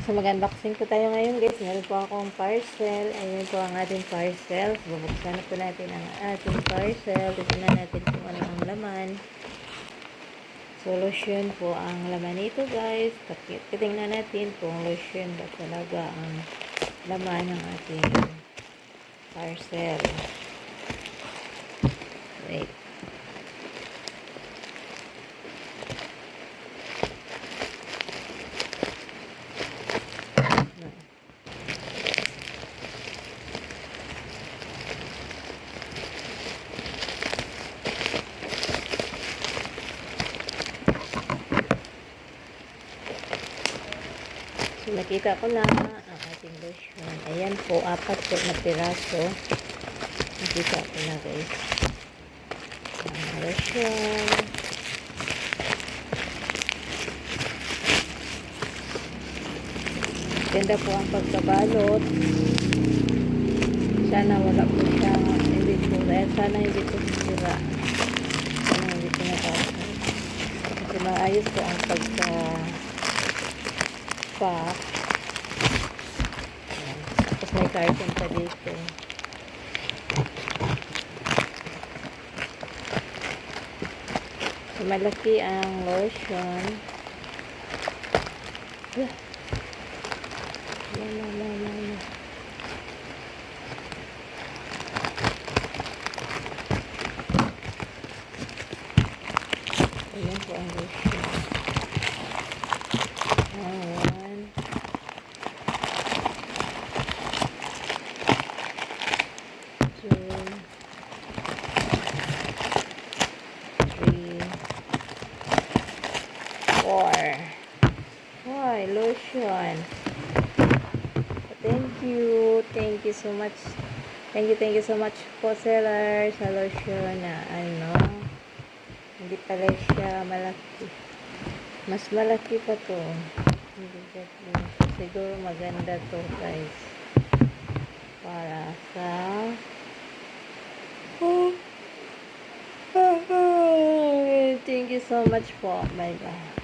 So, mag-unboxing po tayo ngayon guys. Meron po akong parcel. Ayan po ang ating parcel. Bubuksan na po natin ang ating parcel. Titignan natin kung ano ang laman. So, lotion po ang laman nito guys. Titignan natin kung lotion ba talaga ang laman ng ating parcel. Wait. So, nakita ko na ang ating lotion. Ayan po, 4 po na piraso. Nakita ko na guys. Ang lotion. Ganda po ang pagkabalot. Sana wala po siya. Sana hindi po sira. Sana hindi po natapos. Kasi maayos po ang pack. Tapos may carton pa dito. So, malaki ang lotion. Ayan po ang lotion. Ayan. 2, 3, 4. Why, lotion. Thank you. Thank you so much. Thank you so much po seller sa lotion na hindi pala siya malaki. Mas malaki pa to. Siguro maganda to guys. Para sa thank you so much po. Bye bye.